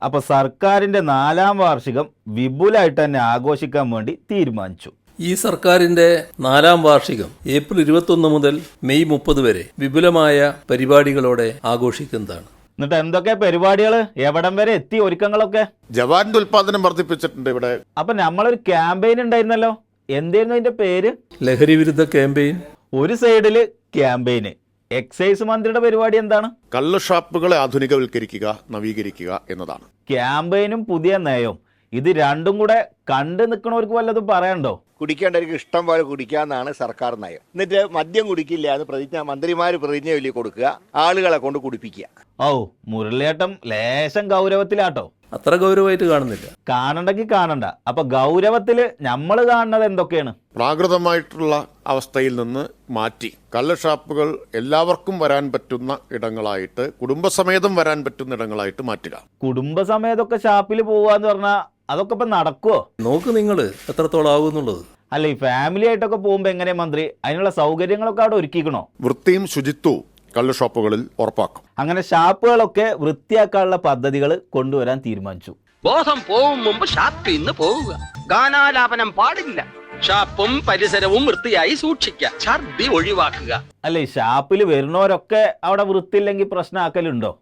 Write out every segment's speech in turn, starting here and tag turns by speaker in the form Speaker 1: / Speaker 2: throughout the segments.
Speaker 1: അപ്പോൾ സർക്കാരിൻ്റെ 4ാം വാർഷികം വിപുലമായിട്ട് തന്നെ ആഘോഷിക്കാൻ വേണ്ടി തീരുമാനിച്ചു.
Speaker 2: ഈ സർക്കാരിന്റെ 4ാം വാർഷികം ഏപ്രിൽ 21 മുതൽ മെയ് 30 വരെ വിപുലമായ പരിപാടികളോടെ ആഘോഷിക്കുന്നതാണ്.
Speaker 1: എന്നിട്ട് എന്തൊക്കെ പരിപാടികൾ, എവിടം വരെ എത്തി ഒരുക്കങ്ങളൊക്കെ?
Speaker 3: ജവാന്റെ ഉൽപാദനം വർദ്ധിപ്പിച്ചിട്ടുണ്ട് ഇവിടെ.
Speaker 1: അപ്പൊ നമ്മളൊരു ക്യാമ്പയിൻ ഉണ്ടായിരുന്നല്ലോ, എന്തായിരുന്നു അതിന്റെ പേര്?
Speaker 2: ലഹരി വിരുദ്ധ ക്യാമ്പയിൻ.
Speaker 1: ഒരു സൈഡില് ക്യാമ്പയിന്, എക്സൈസ് മന്ത്രിയുടെ പരിപാടി എന്താണ്?
Speaker 3: കള്ള് ഷാപ്പുകളെ ആധുനികവൽക്കരിക്കുക, നവീകരിക്കുക എന്നതാണ്.
Speaker 1: ക്യാമ്പയിനും പുതിയ നയവും, ഇത് രണ്ടും കൂടെ കണ്ടു നിൽക്കണവർക്ക് വല്ലതും പറയാനുണ്ടോ?
Speaker 4: കുടിക്കേണ്ടവർക്ക് ഇഷ്ടം പോലെ കുടിക്കാന്നാണ് സർക്കാർ നയം. എന്നിട്ട് മദ്യം കുടിക്കില്ല എന്ന് മന്ത്രിമാർ പ്രതിജ്ഞ ചൊല്ലി കൊടുക്കുക, ആളുകളെ കൊണ്ട് കുടിപ്പിക്കുക.
Speaker 1: ഓ, മുരളിയേട്ടം ലേശം ഗൗരവത്തിലാട്ടോ.
Speaker 2: അത്ര ഗൗരവമായിട്ട് കാണുന്നില്ല.
Speaker 1: കാണണ്ടെങ്കിൽ കാണണ്ട. അപ്പൊ ഗൗരവത്തില് നമ്മൾ കാണുന്നത് എന്തൊക്കെയാണ്?
Speaker 3: പ്രാകൃതമായിട്ടുള്ള അവസ്ഥയിൽ നിന്ന് മാറ്റി കള്ള് ഷാപ്പുകൾ എല്ലാവർക്കും വരാൻ പറ്റുന്ന ഇടങ്ങളായിട്ട്, കുടുംബസമേതം വരാൻ പറ്റുന്ന ഇടങ്ങളായിട്ട് മാറ്റുക.
Speaker 1: കുടുംബസമേതൊക്കെ ഷാപ്പിൽ പോവാന്ന് പറഞ്ഞാൽ അതൊക്കെ ഇപ്പൊ നടക്കുവോ?
Speaker 2: നോക്ക് നിങ്ങൾ എത്രത്തോളം ആകുന്നുള്ളത്.
Speaker 1: അല്ല, ഈ ഫാമിലി ആയിട്ടൊക്കെ പോകുമ്പോ എങ്ങനെയാ മന്ത്രി? അതിനുള്ള സൗകര്യങ്ങളൊക്കെ അവിടെ ഒരുക്കിക്കണോ?
Speaker 3: വൃത്തിയും ശുചിത്വവും കള്ള് ഷോപ്പുകളിൽ ഉറപ്പാക്കും.
Speaker 1: അങ്ങനെ ഷാപ്പുകളൊക്കെ വൃത്തിയാക്കാനുള്ള പദ്ധതികൾ കൊണ്ടുവരാൻ തീരുമാനിച്ചു.
Speaker 5: ബോധം പോവും മുമ്പ് ഷാപ്പിൽ നിന്ന് പോവുക, ഗാനാലാപനം പാടില്ല, ഷാപ്പും പരിസരവും വൃത്തിയായി സൂക്ഷിക്കുക, ഛർദി ഒഴിവാക്കുക.
Speaker 1: അല്ല, ഈ ഷാപ്പിൽ വരുന്നവരൊക്കെ അവിടെ വൃത്തിയില്ലെങ്കിൽ പ്രശ്നമാക്കലുണ്ടോ?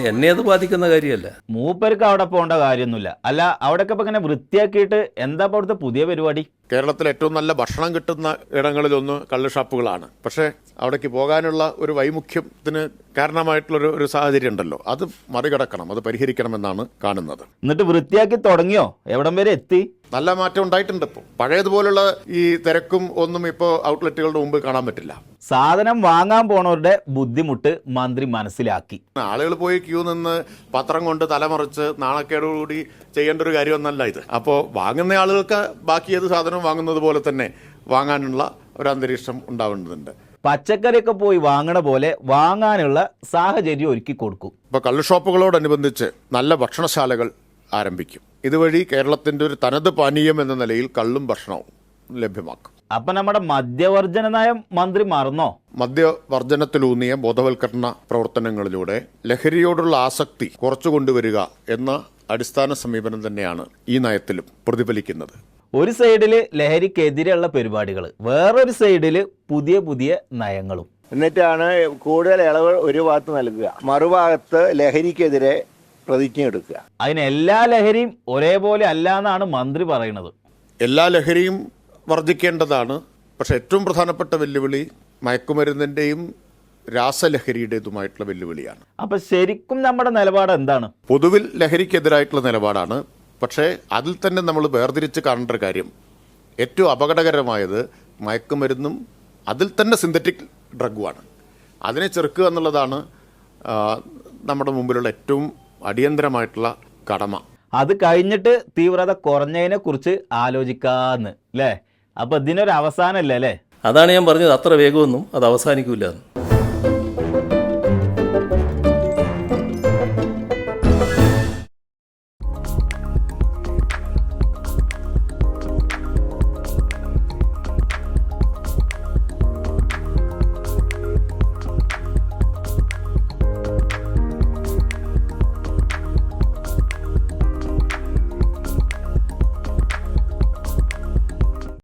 Speaker 2: എന്നെ അത് ബാധിക്കുന്ന കാര്യമല്ല.
Speaker 1: മൂപ്പർക്ക് അവിടെ പോകേണ്ട കാര്യമൊന്നുമില്ല. അല്ല, അവിടെയൊക്കെ ഇപ്പൊ ഇങ്ങനെ വൃത്തിയാക്കിയിട്ട് എന്താ അവിടുത്തെ പുതിയ പരിപാടി?
Speaker 3: കേരളത്തിൽ ഏറ്റവും നല്ല ഭക്ഷണം കിട്ടുന്ന ഇടങ്ങളിലൊന്ന് കള്ള് ഷാപ്പുകളാണ്. പക്ഷേ അവിടേക്ക് പോകാനുള്ള ഒരു വൈമുഖ്യത്തിന് കാരണമായിട്ടുള്ളൊരു സാഹചര്യം ഉണ്ടല്ലോ, അത് മറികടക്കണം, അത് പരിഹരിക്കണമെന്നാണ് കാണുന്നത്.
Speaker 1: എന്നിട്ട് വൃത്തിയാക്കി തുടങ്ങിയോ? എവിടം വരെ എത്തി?
Speaker 3: നല്ല മാറ്റം ഉണ്ടായിട്ടുണ്ട്. ഇപ്പോൾ പഴയതുപോലുള്ള ഈ തിരക്കും ഒന്നും ഇപ്പോൾ ഔട്ട്ലെറ്റുകളുടെ മുമ്പ് കാണാൻ പറ്റില്ല.
Speaker 1: സാധനം വാങ്ങാൻ പോണവരുടെ ബുദ്ധിമുട്ട് മന്ത്രി മനസ്സിലാക്കി.
Speaker 3: ആളുകൾ പോയി ക്യൂ നിന്ന് പത്രം കൊണ്ട് തലമറിച്ച് നാണക്കേടോടുകൂടി ചെയ്യേണ്ട ഒരു കാര്യമൊന്നല്ല ഇത്. അപ്പോൾ വാങ്ങുന്ന ആളുകൾക്ക് ബാക്കി ഏത് സാധനവും വാങ്ങുന്നത് പോലെ തന്നെ വാങ്ങാനുള്ള ഒരു അന്തരീക്ഷം ഉണ്ടാവേണ്ടതുണ്ട്.
Speaker 1: പച്ചക്കറിയൊക്കെ പോയി വാങ്ങണ പോലെ വാങ്ങാനുള്ള സാഹചര്യം ഒരുക്കി കൊടുക്കും.
Speaker 3: ഇപ്പോൾ കള്ള് ഷോപ്പുകളോടനുബന്ധിച്ച് നല്ല ഭക്ഷണശാലകൾ ആരംഭിക്കും. ഇതുവഴി കേരളത്തിൻ്റെ ഒരു തനത് പാനീയം എന്ന നിലയിൽ കള്ളും ഭക്ഷണവും ലഭ്യമാക്കും.
Speaker 1: അപ്പൊ നമ്മുടെ മദ്യവർജന നയം മന്ത്രി മറന്നോ?
Speaker 3: മദ്യവർജനത്തിലൂന്നിയ ബോധവൽക്കരണ പ്രവർത്തനങ്ങളിലൂടെ ലഹരിയോടുള്ള ആസക്തി കുറച്ചു കൊണ്ടുവരിക എന്ന അടിസ്ഥാന സമീപനം തന്നെയാണ് ഈ നയത്തിലും പ്രതിഫലിക്കുന്നത്.
Speaker 1: ഒരു സൈഡില് ലഹരിക്കെതിരെയുള്ള പരിപാടികൾ, വേറൊരു സൈഡില് പുതിയ പുതിയ നയങ്ങളും.
Speaker 4: എന്നിട്ടാണ് കൂടുതൽ ഇളവ് ഒരു ഭാഗത്ത് നൽകുക, മറുഭാഗത്ത് ലഹരിക്കെതിരെ പ്രതിജ്ഞ എടുക്കുക.
Speaker 1: അതിന് എല്ലാ ലഹരിയും ഒരേപോലെ അല്ല എന്നാണ് മന്ത്രി പറയുന്നത്.
Speaker 3: എല്ലാ ലഹരിയും വർദ്ധിക്കേണ്ടതാണ്. പക്ഷെ ഏറ്റവും പ്രധാനപ്പെട്ട വെല്ലുവിളി മയക്കുമരുന്നിൻ്റെയും രാസലഹരിയുടേതുമായിട്ടുള്ള വെല്ലുവിളിയാണ്.
Speaker 1: അപ്പൊ ശരിക്കും നമ്മുടെ നിലപാട് എന്താണ്?
Speaker 3: പൊതുവിൽ ലഹരിക്കെതിരായിട്ടുള്ള നിലപാടാണ്. പക്ഷേ അതിൽ തന്നെ നമ്മൾ വേർതിരിച്ച് കാണേണ്ട ഒരു കാര്യം, ഏറ്റവും അപകടകരമായത് മയക്കുമരുന്നും അതിൽ തന്നെ സിന്തറ്റിക് ഡ്രഗുമാണ്. അതിനെ ചെറുക്കുക എന്നുള്ളതാണ് നമ്മുടെ മുമ്പിലുള്ള ഏറ്റവും അടിയന്തരമായിട്ടുള്ള കടമ.
Speaker 1: അത് കഴിഞ്ഞിട്ട് തീവ്രത കുറഞ്ഞതിനെ കുറിച്ച് ആലോചിക്കാന്ന് അല്ലേ? അപ്പൊ ഇതിനൊരു അവസാനമല്ലേ അല്ലേ?
Speaker 2: അതാണ് ഞാൻ പറഞ്ഞത്, അത്ര വേഗമൊന്നും അത് അവസാനിക്കില്ല.